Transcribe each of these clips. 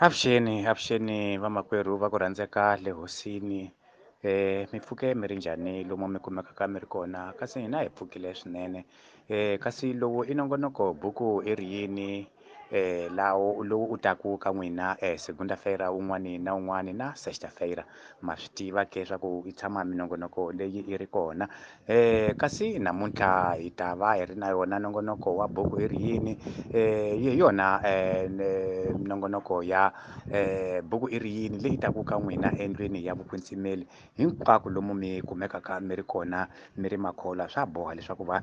Avuxeni vamakwerhu va ku rhandzeka le hosini. Mi pfuke mi ri njhani lomu mi kumekaka mi ri kona? Kasi hina hi pfukile swinene. Kasi lowu i nongonoko buku i ri yini? Lowu u taku ka n'wina Segundafeyira wun'wani na wun'wani na Sechitafeyira. Ma swi tiva ke swa ku yi tshama minongonoko leyi yi ri kona. Kasi namuntlha hi ta va hi ri na yona nongonoko wa buku i ri yini? Hi yona minongonoko ya buku i ri yini leyi taku ka n'wina endlwini ya vukwetsimeli hinkwako lomu mi kumekaka mi ri kona mi ri makholwa. Swa boha leswaku va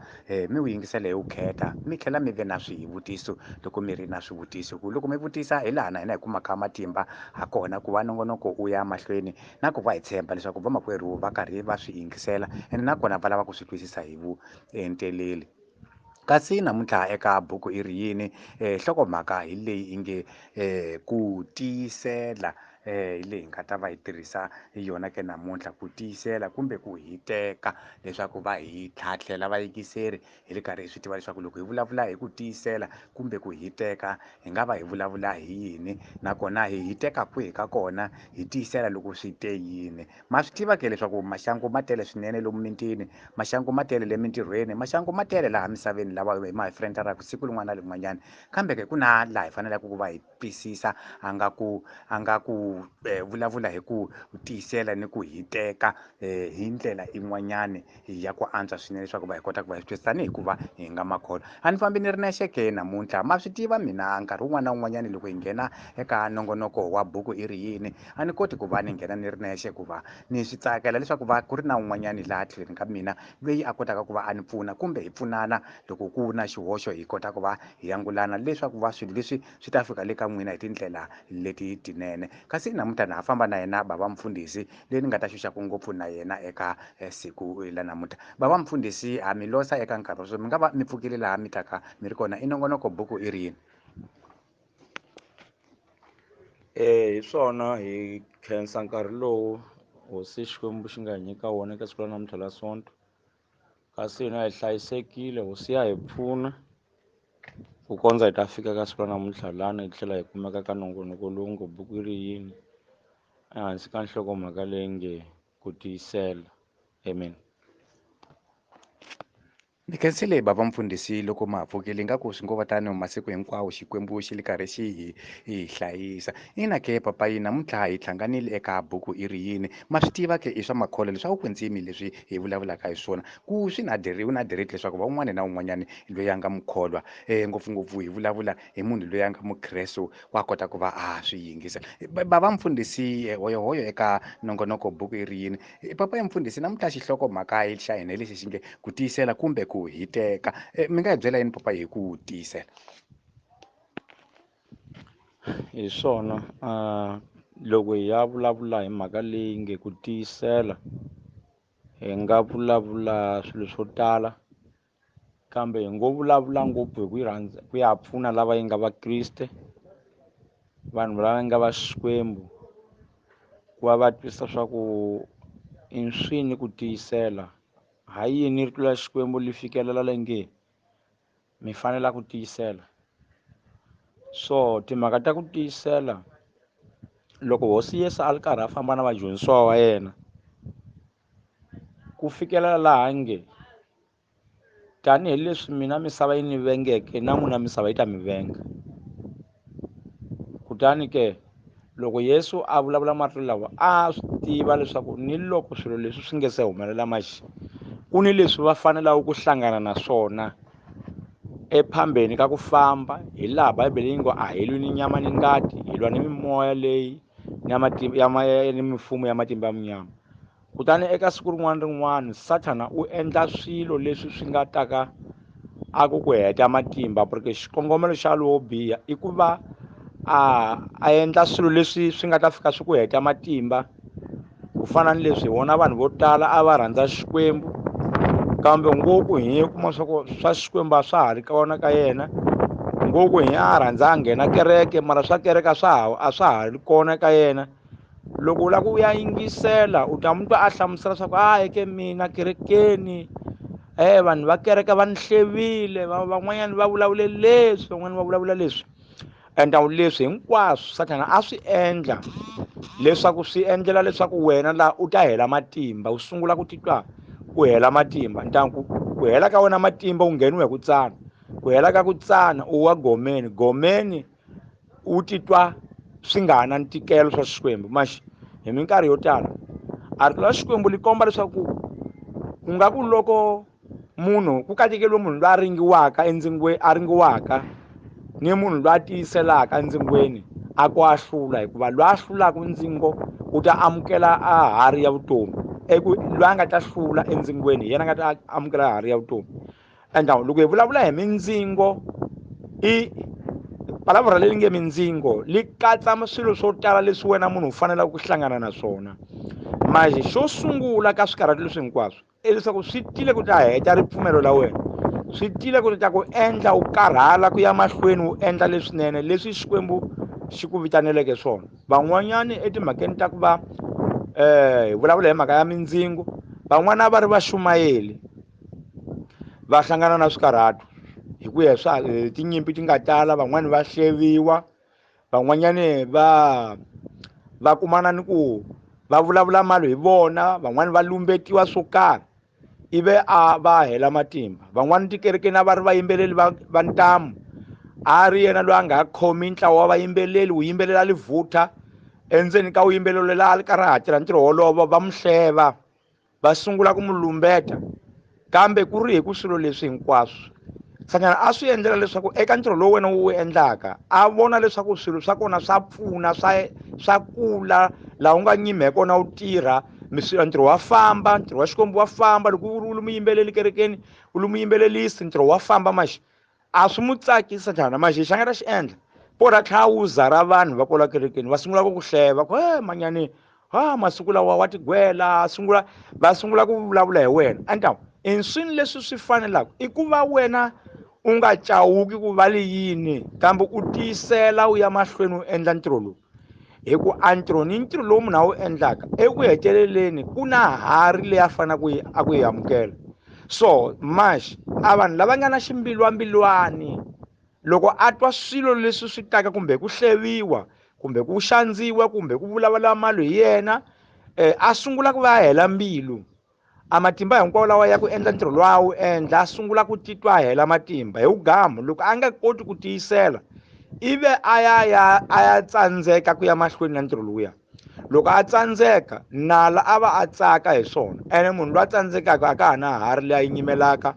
mi wu yingisela hi vukheta mi tlhela mi ve na swivutiso loko mi ri na swivutiso ku loko mi vutisa hi laha na hina hi kumaka matimba ha kona ku va nongonoko wu ya mahlweni na ku va hi tshemba leswaku vamakwerhu va karhi va swi yingisela ene nakona va lava ku swi twisisa hi vuenteleli. Kasi namuntlha eka buku i ri yini nhlokomhaka hi leyi yi nge ku tiyisela hi leyi hi nga ta va hi tirhisa yona ke namuntlha ku tiyisela kumbe ku hiteka leswaku va hi tlhatlhela vayingiseri hi ri karhi hi swi tiva leswaku loko hi vulavula hi ku tiyisela kumbe ku hiteka hi nga va hi vulavula hi yini nakona hi hiteka kwihi ka kona hi tiyisela loko swi te yini. Ma swi tiva ke leswaku maxangu ma tele swinene lomu mitini, maxangu ma tele le mintirhweni, maxangu ma tele laha misaveni lawa hi ma hi friend-araku siku rin'wana na rin'wanyana kambe ke ku na laha hi faneleke ku va hi twisisa a nga ku vulavula hi ku tiyisela ni ku hiteka hi ndlela yin'wanyani ya ku antswa swinene leswaku va hi kota ku va hi swi twisisa tanihi ku va hi nga makholwa. A ni fambi ni ri nexe ke namuntlha ma swi tiva mina nkarhi wun'wana na wun'wanyani loko hi nghena eka nongonoko wa buku i ri yini a ni koti ku va ni nghena ni ri nexe ku va ni swi tsakela leswaku va ku ri na un'wanyani laha tlhelweni ka mina loyi a kotaka ku va a ni pfuna kumbe hi pfunana loko ku na xihoxo hi kota ku va hi angulana leswaku va swilo leswi swi ta fika le ka n'wina hi tindlela leti tinene. Kasi namuntlha na ha famba na yena bava mfundhisi leyi ni nga ta xuxaku ngopfu na yena eka siku la namuntlha. Bava mfundhisi ha mi losa eka nkarhi wa sweswi mi nga va mi pfukile laha mi taka mi ri kona i nongonoko buku i ri yini? Hi swona hi khensa nkarhi lowu hosi Xikwembu xi nga hi nyika wona eka siku ra namuntlha la sonto kasi hina hi hlayisekile hosi ya hi pfuna ku kondza hi ta fika ka siku ra namuntlha lani hi tlhela hi kumeka ka nongonoko lowu ngo buku i ri yini ehansi ka nhlokomhaka leyi nge ku tiyisela amen. Mi khensile bava mfundhisi loko ma ha pfukile ingaku swi ngo va tani masiku hinkwawo Xikwembu xi le karhi xi hi hlayisa. Ina ke papayi namuntlha hi hlanganile eka buku i ri yini ma swi tiva ke i swa makholwa leswi a wu kwetsimi leswi hi vulavulaka hi swona ku swi na wu na direct leswaku va un'wana na un'wanyani loyi a nga mukholwa ngopfungopfu hi vulavula hi munhu loyi a nga muKresto wa kota ku va a swi yingisela. Bava mfundhisi hoyo eka nongonoko buku i ri yini papayi mfundhisi namuntlha xihlokomhaka xa hina hi lexi xi nge ku tiyisela kumbe ku hiteka mi nga hi byela yini papa hi ku tiyisela? Hi swona loko hi ya vulavula hi mhaka leyi nge ku tiyisela hi nga vulavula swilo swo tala kambe hi ngo vulavula ngopfu hi ku ya pfuna lava yi nga vakriste vanhu lava nga va Xikwembu ku va twisisa swa ku i swini ku tiyisela hayi yini ri tlula Xikwembu li fikelela le nge mi fanela ku tiyisela. So timhaka ta ku tiyisela loko hosi Yesu a ri karhi a famba na vadyondzisiwa wa yena ku fikelela laha nge tanihileswi mina misava yi ni vengeke na n'wina misava yi ta mi venga kutani ke loko Yesu a vulavula marito lawa a swi tiva leswaku ni loko swilo leswi swi nge se humelela ku ni leswi va fanelaka ku hlangana na swona ephambeni ka ku famba hi laha Bibele yi ngo a hi lwi ni nyama ni ngati hi lwa ni mimoya leyi ni mifumo ya matimba ya munyama kutani eka siku rin'wana rin'wana Sathana u endla swilo leswi swi nga ta ka a ku heta matimba porque xikongomelo xa lowo biha i ku va a endla swilo leswi swi nga ta fika swi ku heta matimba ku fana ni leswi hi vona vanhu vo tala a va rhandza Xikwembu kambe ngopfu hi kuma swa ku swa Xikwembu a swa ha ri kona ka yena ngopfu hi a rhandza a nghena kereke mara swa kereke a swa ha ri kona ka yena. Loko u lava ku ya yingisela u ta mutwa a hlamusela swa ku eke mina kerekeni vanhu va kereke va ni hlevile van'wanyana va vulavule leswi van'wani va vulavula leswi endla leswi hinkwaswo Satana a swi endla leswaku swi endlela leswaku wena la u ta hela matimba u sungula ku titwa u hela matimba ku hela ka wena matimba u ngheniwe hi ku tsana ku hela ka ku tsana u wa gomeni u titwa swi nga ha na ntikelo swa Xikwembu maxi hi minkarhi yo tala rito ra Xikwembu li komba leswaku ku nga ku loko munhu ku katekeliwe munhu loyi a ringiwaka ni munhu loyi a tiyiselaka endzingweni a ku a hlula hikuva loyi a hlulaka ndzingo u ta amukela a hari ya vutomi loyi a nga ta hlula endzingweni hi yena a nga ta amukela hari ya vutomi and loko hi vulavula hi mindzingo palavra leyi nge mindzingo li katsa swilo swo tala leswi wena munhu u faneleke ku hlangana na swona manje xo sungula ka swikarhati leswi hinkwaswo leswaku swi tile ku ta heta ripfumelo la wena swi tile ku ta ku endla u karhala ku ya mahlweni u endla leswinene leswi Xikwembu xi ku vitaneleke swona van'wanyani etimhakeni ta ku va hi vulavula hi mhaka ya mindzingo van'wana va ri vaxumayeli va hlangana na swikarhato hi ku ya tinyimpi ti nga tala van'wani va hleviwa van'wanyani va kumana ni ku va vulavula malo hi vona van'wani va lumbetiwa swo karhi ive va hela matimba van'wani tikerekeni va ri vayimbeleri va ntamu a ri yena loyi a nga khomi ntlawa wa vayimbeleri wu yimbelela livutha endzeni ka vuyimbeleri la a ri karhi a tirha ntirho wolowo va mu hleva va sungula ku mu lumbeta kambe ku ri hi ku swilo leswi hinkwaswo Satana a swi endlela leswaku eka ntirho lowu wena wu endlaka a vona leswaku swilo swa kona swa pfuna swa kula laha u nga nyime hi kona u tirha ntirho wa famba ntirho wa Xikwembu wa famba loko u ri muyimbeleri kerekeni u ri muyimbelelisi ntirho wa famba maxi a swi mu tsakisi Satana maxi xa nga ta xi endla pora tlhela wu zara vanhu va kola kerekeni va sungula ku ku hleva ku manyani masiku lawa wa tigwela va sungula ku vulavula hi wena anta i swilo leswi swi fanelaka i ku va wena u nga cawuki ku va li yini kambe u tiyisela u ya mahlweni u endla ntirho lowu hi ku a ntirho ni ntirho lowu munhu a wu endlaka eku heteleleni ku na hari leyi a fanele a ku yi amukela so maxi a vanhu lava nga na ximbilwambilwani loko a twa swilo leswi swi taka kumbe ku hleviwa kumbe ku xandziwa kumbe ku vulavula malo hi yena a sungula ku va hela mbilu a matimba hinkwawo lawa ya ku endla ntirho lowu a wu endla a sungula ku titwa a hela matimba hi ugamu loko a nga koti ku tiyisela ive a ya tsandzeka ku ya mahlweni na ntirho lowuya loko a tsandzeka nala a va a tsaka hi swona ene munhu loyi a tsandzekaka a ka ha na hari leyi a yi nyimelaka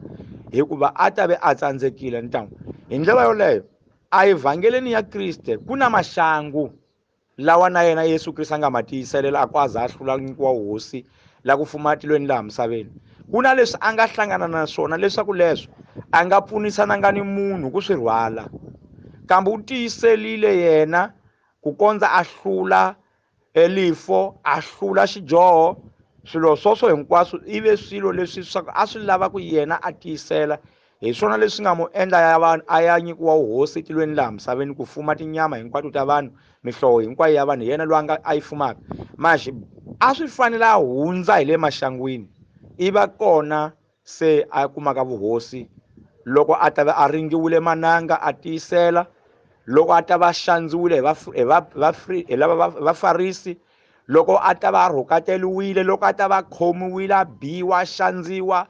hikuva a ta ve a tsandzekile ntangu hi ndlela yoleyo a evhangeleni ya Kriste ku na maxangu lawa na yena Yesu Kriste a nga ma tiyiselela a ku a za a hlula nyikiwa hosi la ku fuma tilweni laha misaveni ku na leswi a nga hlangana na swona leswaku leswo a nga pfunisananga ni munhu ku swi rhwala kambe u tiyiselile yena ku kondza a hlula elifo a hlula xidyoho swilo swoswo hinkwaswo ive swilo leswi a swi lava ku yena a tiyisela hi swona leswi nga mu endla a ya nyikiwa hosi tilweni laha misaveni ku fuma tinyama hinkwato ta vanhu mihlovo hinkwayo ya vanhu hi yena loyi a yi fumaka maxi a swi fanele a hundza hi le maxangwini i va kona se a kumaka vuhosi loko a ta va a ringiwile mananga a tiyisela loko a ta va xandziwile hi lava vafarisi loko a ta va a rhukateliwile loko a ta va khomiwile a biwa a xandziwa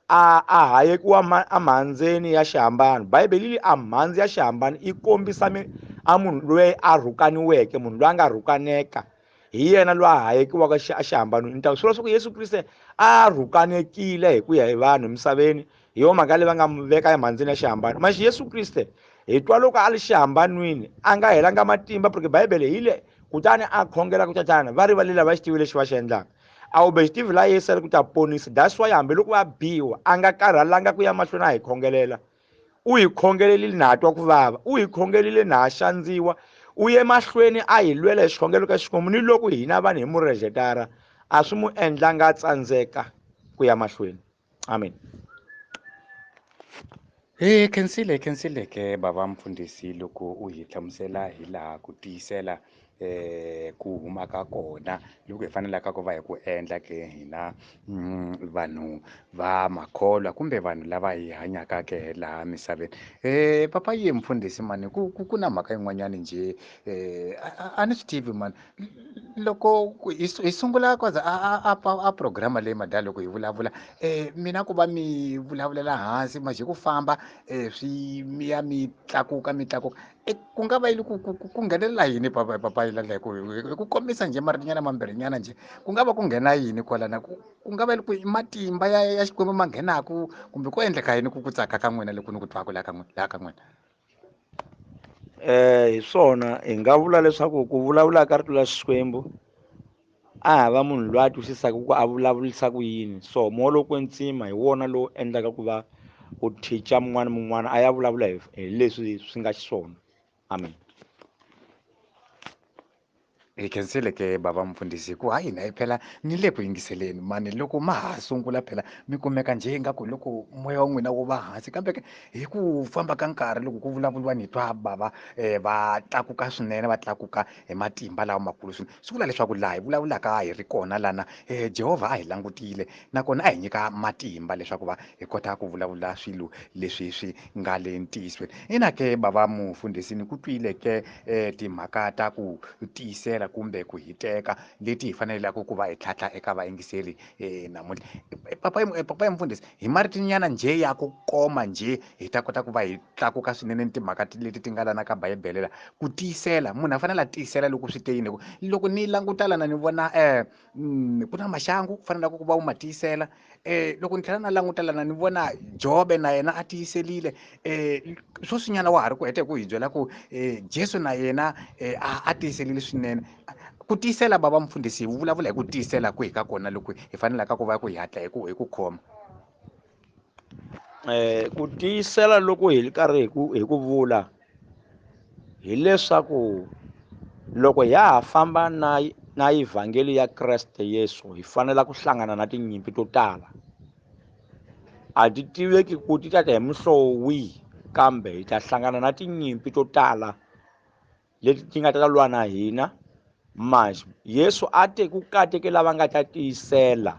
a hayekiwa amhandzeni ya xihambano Bibele yi a mhandzi ya xihambano i kombisa a munhu loyi a rhukaniweke munhu loyi a nga rhukaneka hi yena loyi a hayekiwaka xihambanweni ni ta swilo swa ku Yesu Kriste a rhukanekile hi ku ya hi vanhu emisaveni hi yo mhaka leyi va nga mu veka emhandzeni ya xihambano maxi Yesu Kriste hi twa loko a ri xihambanweni a nga helanga matimba porque Bibele hi le kutani a khongela ku tatana va rivalela va xi tivile lexi va xi endlaka a wu be xi tivi la Yesu ari ku ta ponisa that's why hambiloko va biwa a nga karhalanga ku ya mahlweni a hi khongelela u hi khongelelile na ha twa ku vava u hi khongelile na ha xandziwa u ye mahlweni a hi lwela hi xikhongelo ka Xikwembu ni loko hina vanhu hi mu rejetara a swi mu endlanga a tsandzeka ku ya mahlweni amen. khensile ke baba mfundhisi loko u hi hlamusela hi laha ku tiyisela ku huma ka kona loko hi fanelaka ku va hi ku endla ke hina vanhu va makholwa kumbe vanhu lava hi hanyaka ke laha misaveni. Papa yi mfundhisi mani ku na mhaka yin'wanyani njhe a ni swi tivi mani loko hi sungula kwaza a program leyi madala loko hi vulavula mina ku va mi vulavulela hansi maje ku famba swi mi ya mi tlakuka ku nga va yini ku nghenelela yini papa yi laha ku kombisa njhe maritinyana mambirhinyana njhe ku nga va ku nghena yini kwalana ku nga va ku matimba ya Xikwembu ma nghenaku kumbe ku endleka yini ku tsaka ka n'wina loko ni ku twaka laha ka n'wina. Hi swona hi nga vula leswaku ku vulavula ka rito ra Xikwembu a hava munhu loyi a twisisaka ku a vulavurisa ku yini, so moya lowu kwetsima hi wona lowu endlaka ku va u teacher mun'wana a ya vulavula hi leswi swi nga xiswona. Amen. Hi khensile ke bava mfundhisi ku hayi na phela ni le ku yingiseleni mani loko ma ha sungula phela mi kumeka njhe ingaku loko moya wa n'wina wu va hansi kambe hi ku famba ka nkarhi loko ku vulavuriwa ni twa bava va tlakuka swinene va tlakuka hi matimba lawa makulu swinene swi vula leswaku laha hi vulavulaka hi ri kona lana Jehovha a hi langutile nakona a hi nyika matimba leswaku va hi kota ku vulavula swilo leswi swi nga le ntiyisweni. Ina ke bava mufundhisi ni ku twile ke timhaka ta ku tiyisela kumbe ku hiteka leti hi faneleke ku va hi tlhantlha eka vayingiseri namuntlha. Papa yi mfundhisi hi maritinyana njhe ya ku koma njhe hi ta kota ku va hi tlakuka swinene ni timhaka leti ti nga lana ka Bibele la ku tiyisela munhu a fanele a tiyisela loko swi te yini loko ni languta lana ni vona ku na maxangu ku faneleke ku va u ma tiyisela loko ni tlhela na languta lana ni vona Jobe na yena a tiyiselile swo swinyana wa ha ri ku heta hi ku hi byela ku Jesu na yena a tiyiselile swinene. Ku tiyisela bava mfundhisi hi vulavula hi ku tiyisela kwihi ka kona loko hi fanelaka ku va ku hi hatla hi ku khoma. Ku tiyisela loko hi karhi hi ku vula hileswaku loko ya ha famba na evhangeli ya Kreste Yesu hi fanele ku hlangana na tinyimpi to tala, a ti tiveki ku ti ta hi muhlovo wihi kambe hi ta hlangana na tinyimpi to tala leti ti nga ta lwa na hina. Manje Yesu a te ku kateke lava nga ta tiyisela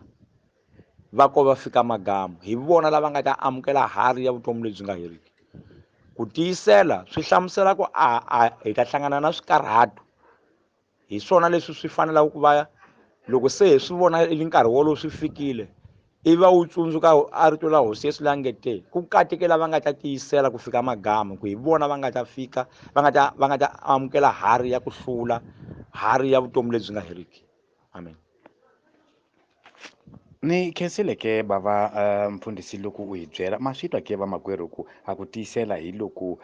va ko va fika magama hi vona lava nga ta amukela hari ya vutomi lebyi nga heriki. Ku tiyisela swi hlamusela ku hi ta hlangana na swikarhato, hi swona leswi swi fanelaka ku va loko se hi swi vona i nkarhi wolowo swi fikile i va wu tsundzuka a rito la hosi Yesu la ngete ku kateke lava nga ta tiyisela ku fika magama ku hi vona va nga ta fika va nga ta amukela hari ya ku hlula, hari ya vutomi lebyi nga heriki. Amen. Ni khensile ke bava mfundhisi loko u hi byela ma swi twa ke vamakwerhu ku a ku tiyisela hi loko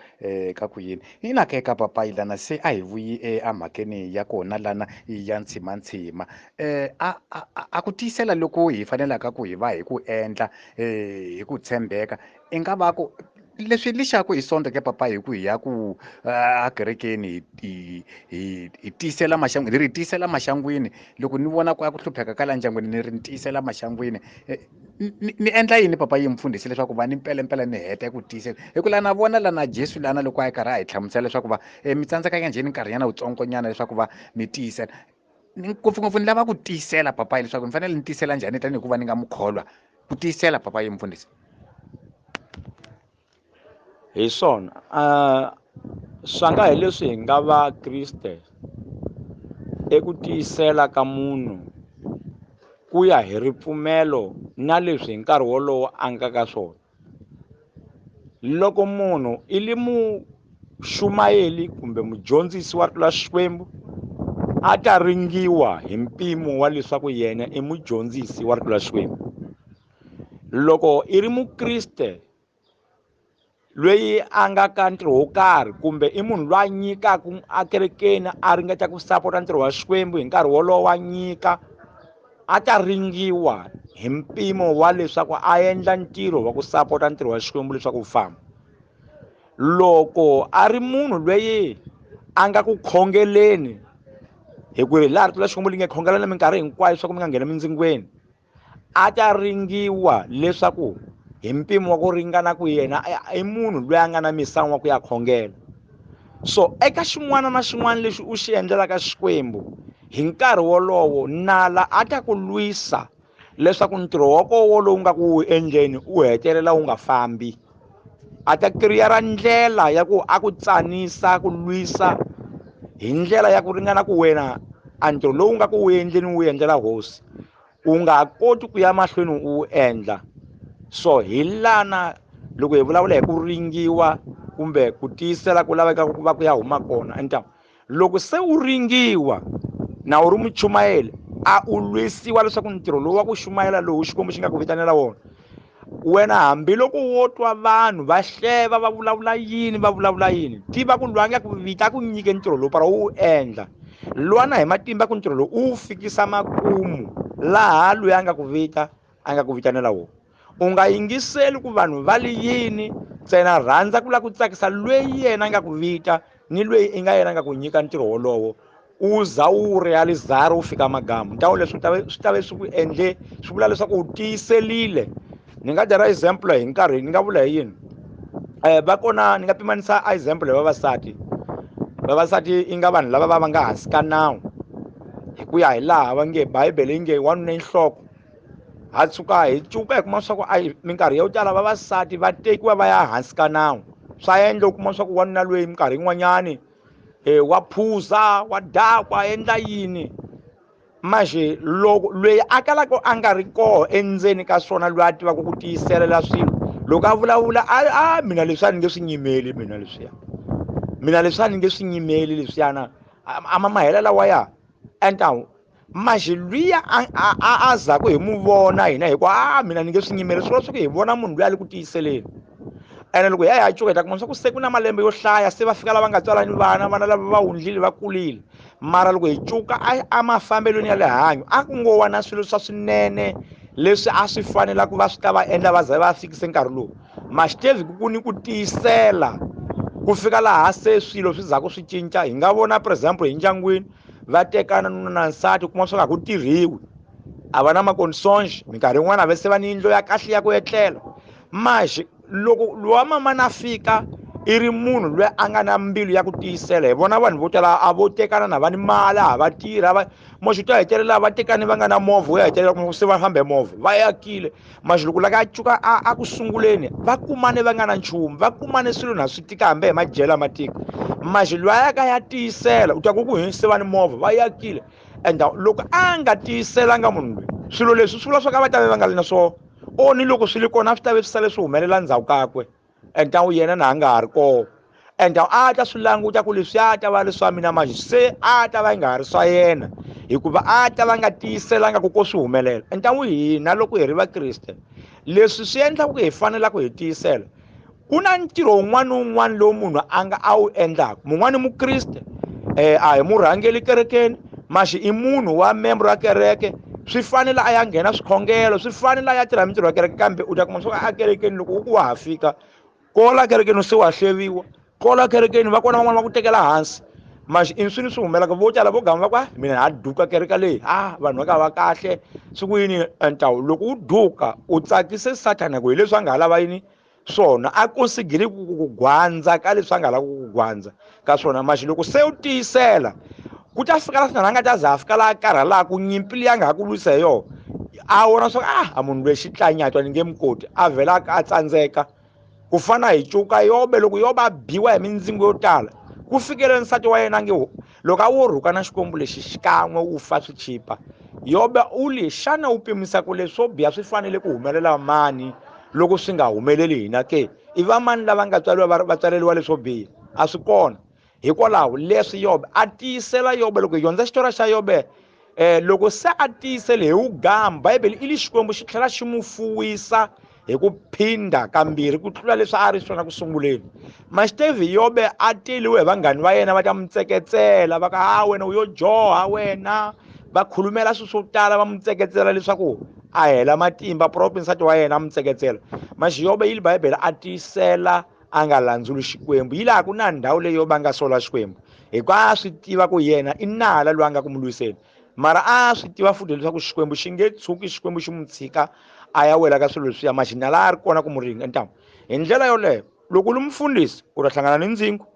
ka ku yini hina ke ka papayi lana se a hi vuyi emhakeni ya kona lana ya ntshimantsima a ku tiyisela loko hi fanelaka ku hi va hi ku endla hi ku tshembeka i nga va ku leswi lexaku hi sonto ke papa hi ku hi ya ku a kerekeni hi tiyisela maxangwini ri tiyisela maxangwini loko ni vona ku ya ku hlupheka ka la ndyangwini ni ri ni tiyisela maxangwini ni endla yini papa yi mfundhisi leswaku va ni mpela ni heta ku tiyisela hi ku la na vona lana Jesu lana loko a hi karhi a hi hlamusela leswaku va mi tsandzeka ka njheni nkarhinyana wutsongonyana leswaku va mi tiyisela ngopfungopfu ni lava ku tiyisela papa leswaku ni fanele ni tiyisela njhani tanihi hikuva ni nga mukholwa ku tiyisela papa yi mfundhisi. Hi swona swa nga hi leswi hi nga va Kriste eku tiyisela ka munhu ku ya hi ripfumelo na leswi hi nkarhi wolowo a nga ka swona. Loko munhu i li muxumayeli kumbe mudyondzisi wa rito ra Xikwembu a ta ringiwa hi mpimo wa leswaku yena i mudyondzisi wa rito ra Xikwembu. Loko i ri mukriste loyi a nga ka ntirho wo karhi kumbe i munhu loyi a nyikaka akerekeni a ringeta ku sapota ntirho wa Xikwembu hi nkarhi wolowo wa nyika a ta ringiwa hi mpimo wa leswaku a endla ntirho wa ku sapota ntirho wa Xikwembu leswaku wu famba. Loko a ri munhu loyi a nga ku khongeleni hi ku hi laha rito ra Xikwembu li nge khongela na minkarhi hinkwayo leswaku mi nga nghena mindzingweni a ta ringiwa leswaku hi mpimo wa ku ringana ku yena i munhu loyi a nga na misamo wa ku ya khongela. So eka xin'wana na xin'wana lexi u xi endlelaka Xikwembu hi nkarhi wolowo nala a ta ku lwisa leswaku ntirho wa koho lowu nga ku wu endleni u hetelela wu nga fambi. A ta kiriyara ndlela ya ku a ku tsanisa ku lwisa hi ndlela ya ku ringana ku wena a ntirho lowu nga ku wu endleni wu endlela hosi u nga ha koti ku ya mahlweni u wu endla. So hi lana loko hi vulavula hi ku ringiwa kumbe ku tiyisela ku laveka ku va ku ya huma kona loko se u ringiwa na u ri muchumayeli a u lwisiwa leswaku ntirho lowu wa ku xumayela lowu Xikwembu xi nga ku vitanela wona wena hambiloko wo twa vanhu va hleva va vulavula yini tiva ku lwa nga ku vita ku nyike ntirho lowu para wu endla lwana hi matimba ku ntirho lowu u fikisa makumu laha loyi a nga ku vita a nga ku vitanela wona. U nga yingiseli ku vanhu va li yini ntsena rhandza ku la ku tsakisa lweyi yena a nga ku vita ni lweyi i nga yena a nga ku nyika ntirho wolowo u za wu realizara wu fika magama leswi swi ta ve swi ku endle swi vula leswaku u tiyiselile. Ni nga dya example hi nkarhi ni nga vula hi yini va kona ni nga pimanisa example hi vavasati i nga vanhu lava va nga hansi ka nawu hi ku ya hi laha va nge Bibele yi nge wanuna i nhloko. Ha tshuka hi cuka hi kuma swa ku minkarhi yo tala vavasati va tekiwa va ya hansi ka nawu swa endla u kuma swa ku wanuna loyi minkarhi yin'wanyani wa phuza wa dakwa endla yini maje loko loyi a kalaka a nga ri koho endzeni ka swona loyi a tivaka ku tiyiselela swilo loko a vulavula mina leswi a ni nge swi nyimeli mina leswi ni nge swi nyimeli leswiyana mahela lawa ya maje luya a zaku hi mu vona hina hi ku mina ni nge swi nyimeli swilo swa ku hi vona munhu loyi a le ku tiyiseleni. Ene loko hi cuka hi ta kuma swa ku se ku na malembe yo hlaya se va fika lava nga tswalani vana lava va hundlile va kulile mara loko hi cuka a mafambelweni ya le hanyo a ku ngo wa na swilo swa swinene leswi a swi fanela ku va swi ta va endla va za va fikise nkarhi lowu maxitevi ku ni ku tiyisela ku fika laha se swilo swi za ku swi cinca. Hi nga vona for example hi ndyangwini va tekana nuna na nsati kuma swa ku ku tirhiwi a va na makonsonje minkarhi yin'wana a va se va ni yindlo ya kahle ya ku etlela maje loko lowa mama na fika i ri munhu loyi a nga na mbilu ya ku tiyisela. Hi vona vanhu vo tala a vo tekana na va ni mali a va tirha moxi to hetelela va tekani va nga na movha wo hetelela kuma se va fambe movha va yakile maxe loko laka a cuka a ku sunguleni va kumane va nga na nchumu va kumane swilo na swi tika hambi hi madyelo ya matiko maxe loyi a ka ya tiyisela u twa ku se va ni movha va yakile and loko a nga tiyiselanga munhu loyi swilo leswi swi vula swa ku va ta ve va nga le na swona ni loko swi le kona a swi ta ve swi sale swi humelela ndzhaku kakwe yena na a nga ha ri kona a ta swi languta ku leswi a ta va leswa mina maxe se a ta va yi nga ha ri swa yena hikuva a ta va nga tiyiselanga ku ko swi humelela hina loko hi ri vakriste leswi swi endlaku ku hi fanela ku hi tiyisela ku na ntirho wun'wana na wun'wana lowu munhu a wu endlaka mun'wana mukriste a hi murhangeli kerekeni maxe i munhu wa member wa kereke swi fanele a ya nghena swikhongelo swi fanele a ya tirha mintirho ya kereke kambe u ta kuma swa ku a kerekeni loko wa ha fika kola kerekeni se wa hleviwa kola kerekeni va kona van'wana va ku tekela hansi maxe i swilo swi humelaka vo tala vo gama va ku mina ha duka kereka leyi vanhu va ka va kahle swi ku yini loko u duka u tsakise Sathana ku hi leswi a nga ha lava yini swona a konsigile ku gwandza ka leswi a nga lava ku gwandza ka swona maxe loko se u tiyisela ku ta fika la Sathana a nga ta za fika la karhalaka nyimpi leyi a nga ha ku lwisa hi yona a vona swa ku a munhu loyi xitlanyatwa ni nge mi koti a vhela a tsandzeka ku fana hi cuka Yobe loko Yobe a biwa hi mindzingo yo tala ku fikele nsati wa yena nge loko a wo rhuka na Xikwembu lexi xikan'we wu fa swi chipa Yobe u li xana u pimisa ku leswo biha swi fanele ku humelela mani loko swi nga humeleli hina ke i va mani lava nga tswariwa va tswaleliwa leswo biha a swi kona hikwalaho leswi Yobe a tiyisela Yobe loko hi dyondza xitori xa Yobe loko se a tiyisele hi ugama Bibele i li Xikwembu xi tlhela xi mu fuwisa hi ku phinda kambirhi ku tlula leswi a ri swona ku sunguleni maxitevi Yobe a teliwe hi vanghani va yena va ta mi tseketsela va ka wena u yo joha wena va khulumela swilo swo tala va mi tseketsela leswaku a hela matimba proper nsati wa yena a mi tseketsela maxe Yobe yi li Bibele a tiyisela a nga landzuli Xikwembu yi laha ku na ndhawu leyi Yobe a nga sola Xikwembu hikuva a swi tiva ku yena i nala loyi a nga ku mu lwiseni mara a swi tiva futhi leswaku Xikwembu xi nge tshuki Xikwembu xi mu tshika a ya wela ka swilo leswiya maxe nala a ri kona ku mu ringa hi ndlela yoleyo loko u ri mufundhisi u ta hlangana ni ndzingo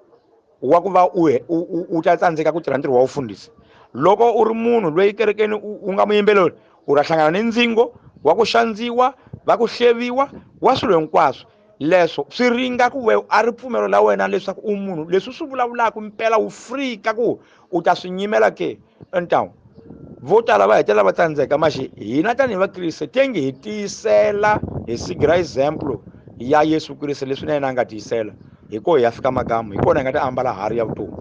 wa ku va u ta tsandzeka ku tirha ntirho wa vufundhisi. Loko u ri munhu loyi kerekeni u nga muyimbeleri, u ta hlangana ni ndzingo wa ku xandziwa, va ku hleviwa, wa swilo hinkwaswo leswo swi ringa ku we a ripfumelo la wena leswaku u munhu leswi swi vulavulaka mpela wu free ka ku u ta swi nyimela ke. Entawu vo tala va hetelela va tsandzeka maxi hina tanihi vakriste tenge hi tiyisela hi sigira example ya Yesu Kriste leswi na yena a nga tiyisela, hi kona hi ya fika makamu, hi kona hi nga ta ambala hari ya vutomi.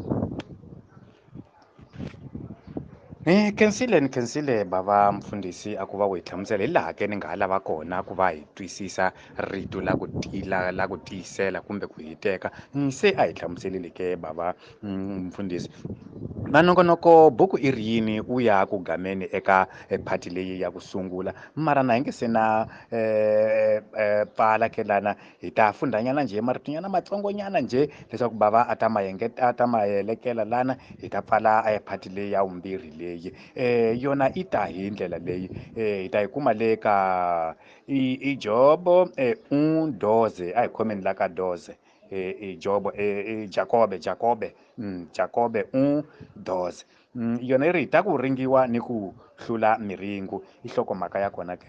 khensile bava mfundhisi a ku va u hi hlamusela hi laha ke ni nga lava kona ku va hi twisisa rito la ku tiyisela kumbe ku hiteka. Se a hi hlamuselile ke bava mfundhisi, manongonoko buku i ri yini u ya ku gameni eka phati leyi ya ku sungula, mara na hi nge se na pfala ke lana hi ta fundanyana nje maritinyana matsongonyana nje leswaku bava a ta ma helekela lana hi ta pfala phati leyi ya vumbirhi leyi yona i ta hi ndlela leyi hi ta yi kuma le ka i Jobo Doze, a hi khomeni la ka Doze Jobo Jakobe Doze. Yona yi ri hi ta ku ringiwa ni ku hlula miringu i nhlokomhaka ya kona ke.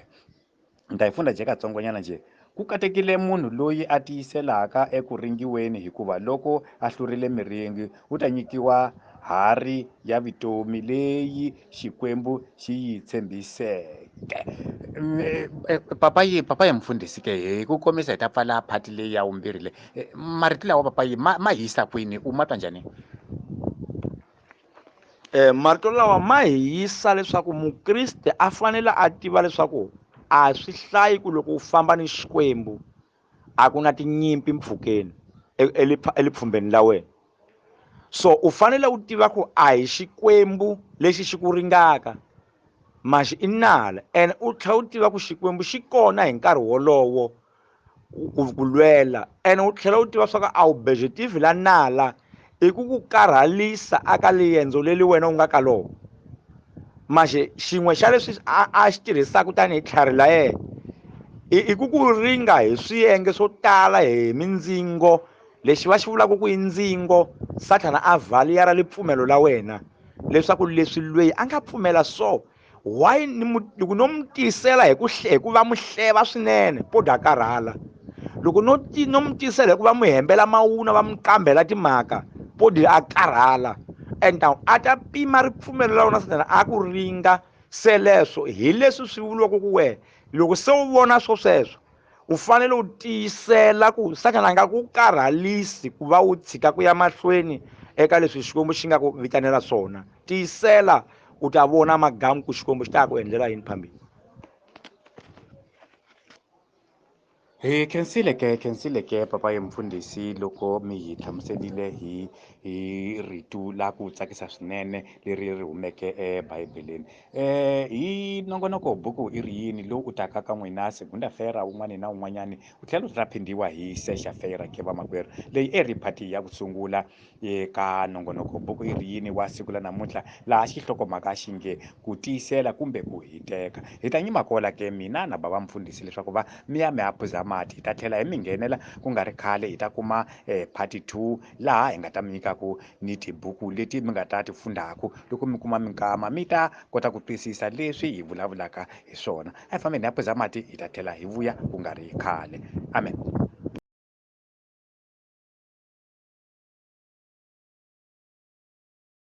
Ni ta yi funda je katsongonyana nje. Ku katekile munhu loyi a tiyiselaka eku ringiweni, hikuva loko a hlurile miringu u ta nyikiwa hari ya vitomi leyi Xikwembu xi yi tshembiseke. Papayi mfundhisi ke hi ku komisa hi ta pfala phati leyi ya vumbirhi leyi, marito lawa papayi ma hisa kwini, u ma twa njhani? Marito lawa ma hi yisa leswaku mukriste a fanele a tiva leswaku a swi hlayi ku loko u famba ni Xikwembu a ku na tinyimpi mpfhukeni elipfumbeni la wena. So u fanele u tiva ku a hi Xikwembu lexi xi ku ringaka, maxi i nala, and u tlhela u tiva ku Xikwembu xi kona hi nkarhi wolowo ku lwela, and u tlhela u tiva swa ku a wu bejetive la nala i ku karhalisa aka liyendzo leli wena u nga ka lowo. Maxi xin'we xa leswi a xi tirhisaka tanihi tlhari la yena i ku ringa hi swiyenge swo tala hi mindzingo, lexi va xi vulaka ku i ndzingo. Sathana a vhaliyara ripfumelo la wena leswaku leswi lweyi a nga pfumela so why loko no mi tiyisela hi ku va muhleva swinene podha karhala, loko no mi tiyisela hi ku va mu hembela mawuna va mi kambela timhaka podhi a karhala. And a ta pima ripfumelo la wena Sathana a ku ringa. Se leswo hi leswi swi vuliwaka ku wena loko se u vona sweswo u fanele u tiyisela ku Sathana a nga ku karhalisi ku va u tshika ku ya mahlweni eka leswi Xikwembu xi nga ku vitanela swona. Tiyisela u ta vona magamu ku Xikwembu xi ta ku endlela yini phambili. Khensile ke papayi mfundhisi, loko mi hi hlamuserile hi rito la ku tsakisa swinene leri ri humeke eBibeleni. Hi nongonoko buku i ri yini lowu u taka ka n'wina Segunda Fera wun'wani na wun'wanyani u tlhela u ta phindiwa hi Sexa Fera ke vamakwerhu, leyi i ri phati ya ku sungula ka nongonoko buku i ri yini wa siku la namuntlha, laha xihlokomhaka xi nge ku tiyisela kumbe ku hiteka. Hi ta nyima kola ke mina na bava mfundhisi leswaku va mi ya mi ya phuza mati, hi ta tlhela hi mi nghenela ku nga ri khale hi ta kuma part 2 laha hi nga ta mi nyikaku ni tibuku leti mi nga ta ti fundaku loko mi kuma minkama mi ta kota ku twisisa leswi hi vulavulaka hi swona. A hi fambeni hi ya phuza mati hi ta tlhela hi vuya ku nga ri khale. Amen.